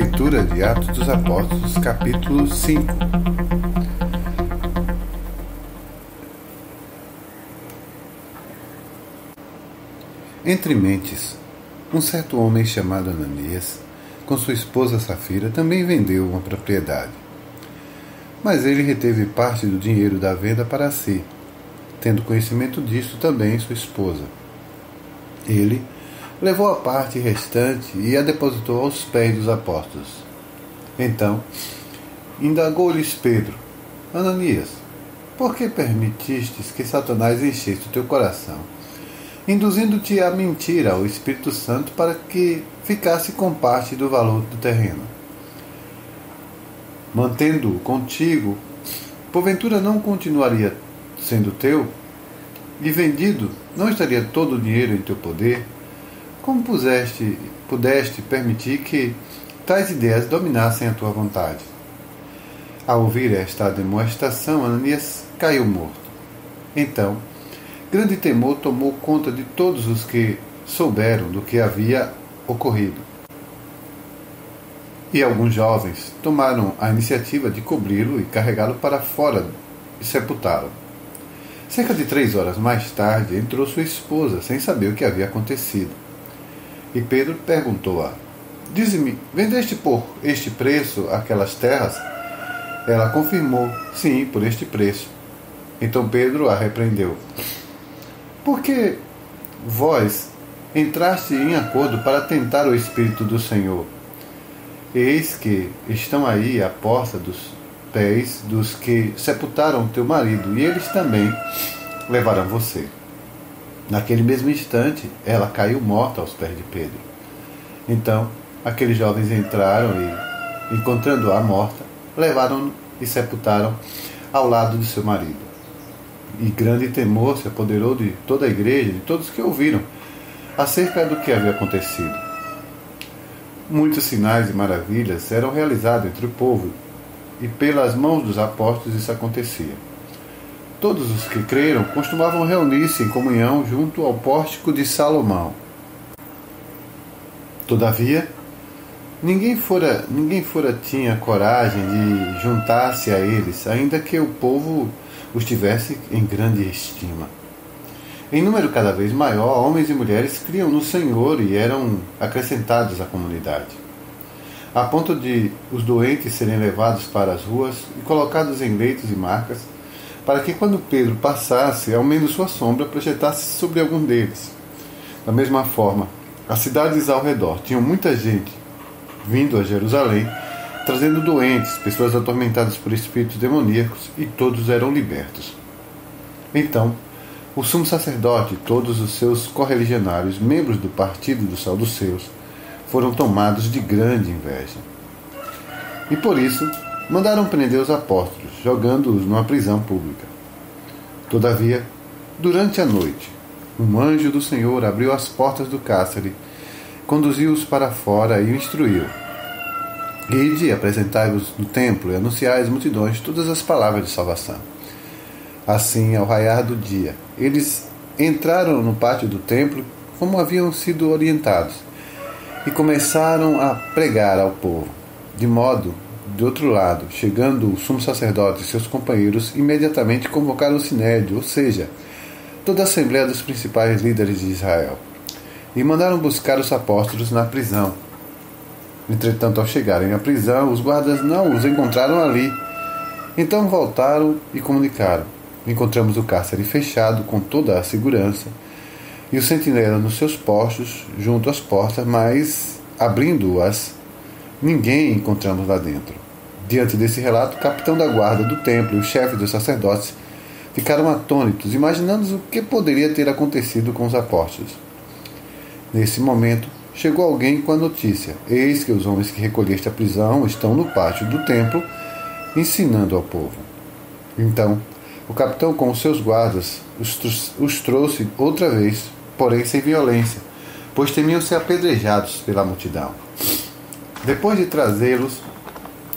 Leitura de Atos dos Apóstolos, capítulo 5. Entre mentes, um certo homem chamado Ananias, com sua esposa Safira, também vendeu uma propriedade. Mas ele reteve parte do dinheiro da venda para si, tendo conhecimento disso também sua esposa. Ele levou a parte restante e a depositou aos pés dos apóstolos. Então, indagou-lhes Pedro: Ananias, por que permitistes que Satanás enchesse o teu coração, induzindo-te a mentir ao Espírito Santo para que ficasse com parte do valor do terreno? Mantendo-o contigo, porventura não continuaria sendo teu? E vendido, não estaria todo o dinheiro em teu poder? Como pudeste permitir que tais ideias dominassem a tua vontade? Ao ouvir esta demonstração, Ananias caiu morto. Então, grande temor tomou conta de todos os que souberam do que havia ocorrido. E alguns jovens tomaram a iniciativa de cobri-lo e carregá-lo para fora e sepultá-lo. Cerca de 3 horas mais tarde, entrou sua esposa, sem saber o que havia acontecido. E Pedro perguntou-a: Dize-me, vendeste por este preço aquelas terras? Ela confirmou: Sim, por este preço. Então Pedro a repreendeu: Por que vós entraste em acordo para tentar o Espírito do Senhor? Eis que estão aí à porta dos pés dos que sepultaram teu marido, e eles também levarão você. Naquele mesmo instante, ela caiu morta aos pés de Pedro. Então, aqueles jovens entraram e, encontrando-a morta, levaram-no e sepultaram ao lado de seu marido. E grande temor se apoderou de toda a igreja, de todos que ouviram, acerca do que havia acontecido. Muitos sinais e maravilhas eram realizados entre o povo, e pelas mãos dos apóstolos isso acontecia. Todos os que creram costumavam reunir-se em comunhão junto ao pórtico de Salomão. Todavia, ninguém fora tinha coragem de juntar-se a eles, ainda que o povo os tivesse em grande estima. Em número cada vez maior, homens e mulheres criam no Senhor e eram acrescentados à comunidade, a ponto de os doentes serem levados para as ruas e colocados em leitos e macas, para que quando Pedro passasse, ao menos sua sombra projetasse sobre algum deles. Da mesma forma, as cidades ao redor tinham muita gente vindo a Jerusalém, trazendo doentes, pessoas atormentadas por espíritos demoníacos, e todos eram libertos. Então, o sumo sacerdote e todos os seus correligionários, membros do partido dos saduceus, foram tomados de grande inveja. E por isso, mandaram prender os apóstolos, jogando-os numa prisão pública. Todavia, durante a noite, um anjo do Senhor abriu as portas do cárcere, conduziu-os para fora e o instruiu: Ide, apresentai-vos no templo e anunciai às multidões todas as palavras de salvação. Assim, ao raiar do dia, eles entraram no pátio do templo como haviam sido orientados e começaram a pregar ao povo. De modo, de outro lado, chegando o sumo sacerdote e seus companheiros, imediatamente convocaram o sinédrio, ou seja, toda a assembleia dos principais líderes de Israel, e mandaram buscar os apóstolos na prisão. Entretanto, ao chegarem à prisão, os guardas não os encontraram ali. Então voltaram e comunicaram: Encontramos o cárcere fechado com toda a segurança e o sentinela nos seus postos junto às portas, mas, abrindo-as, ninguém encontramos lá dentro. Diante desse relato, o capitão da guarda do templo e o chefe dos sacerdotes ficaram atônitos, imaginando o que poderia ter acontecido com os apóstolos. Nesse momento, chegou alguém com a notícia: Eis que os homens que recolheste à prisão estão no pátio do templo, ensinando ao povo. Então, o capitão com os seus guardas os trouxe outra vez, porém sem violência, pois temiam ser apedrejados pela multidão. Depois de trazê-los,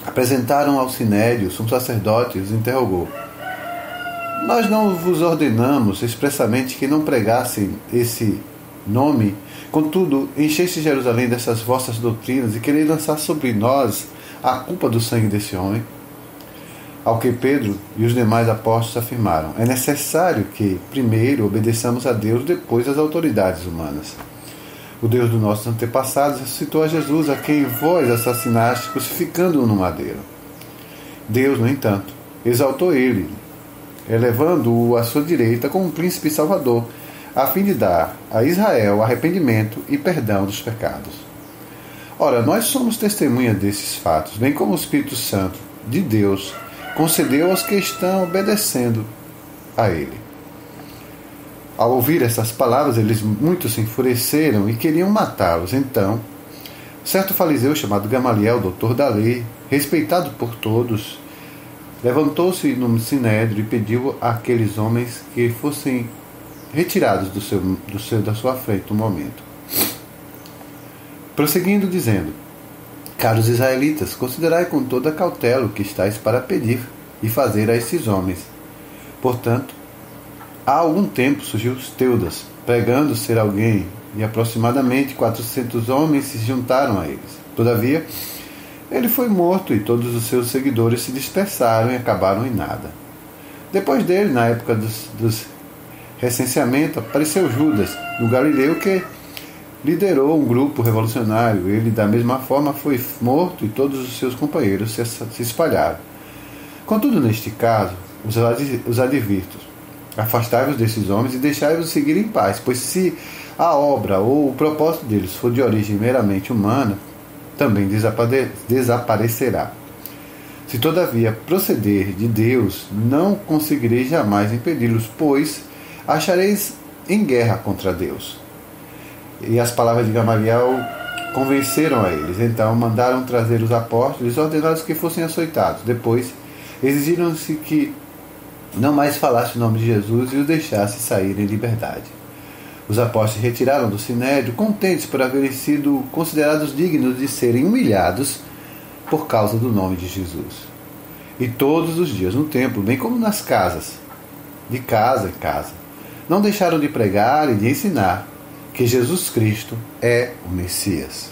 apresentaram ao sinédrio, o sumo sacerdote os interrogou: Nós não vos ordenamos expressamente que não pregassem esse nome. Contudo, encheste Jerusalém dessas vossas doutrinas e quereis lançar sobre nós a culpa do sangue desse homem. Ao que Pedro e os demais apóstolos afirmaram: é necessário que, primeiro, obedeçamos a Deus, depois às autoridades humanas. O Deus dos nossos antepassados ressuscitou a Jesus, a quem vós assassinaste, crucificando-o no madeiro. Deus, no entanto, exaltou ele, elevando-o à sua direita como um príncipe salvador, a fim de dar a Israel arrependimento e perdão dos pecados. Ora, nós somos testemunha desses fatos, bem como o Espírito Santo de Deus concedeu aos que estão obedecendo a ele. Ao ouvir essas palavras, eles muitos se enfureceram e queriam matá-los. Então, certo fariseu chamado Gamaliel, doutor da lei, respeitado por todos, levantou-se no sinédrio e pediu àqueles homens que fossem retirados da sua frente um momento. Prosseguindo, dizendo: caros israelitas, considerai com toda cautela o que estáis para pedir e fazer a esses homens. Portanto, há algum tempo surgiu Teudas, pregando ser alguém, e aproximadamente 400 homens se juntaram a eles. Todavia, ele foi morto e todos os seus seguidores se dispersaram e acabaram em nada. Depois dele, na época dos recenseamento, apareceu Judas, do Galileu, que liderou um grupo revolucionário. Ele, da mesma forma, foi morto e todos os seus companheiros se espalharam. Contudo, neste caso, os advirto: afastai-vos desses homens e deixai-vos seguir em paz, pois se a obra ou o propósito deles for de origem meramente humana, também desaparecerá. Se todavia proceder de Deus, não conseguireis jamais impedi-los, pois achareis em guerra contra Deus. E as palavras de Gamaliel convenceram a eles. Então mandaram trazer os apóstolos e ordenaram que fossem açoitados. Depois exigiram-se que não mais falasse o nome de Jesus e os deixasse sair em liberdade. Os apóstolos se retiraram do sinédrio, contentes por haverem sido considerados dignos de serem humilhados por causa do nome de Jesus. E todos os dias no templo, bem como nas casas, de casa em casa, não deixaram de pregar e de ensinar que Jesus Cristo é o Messias.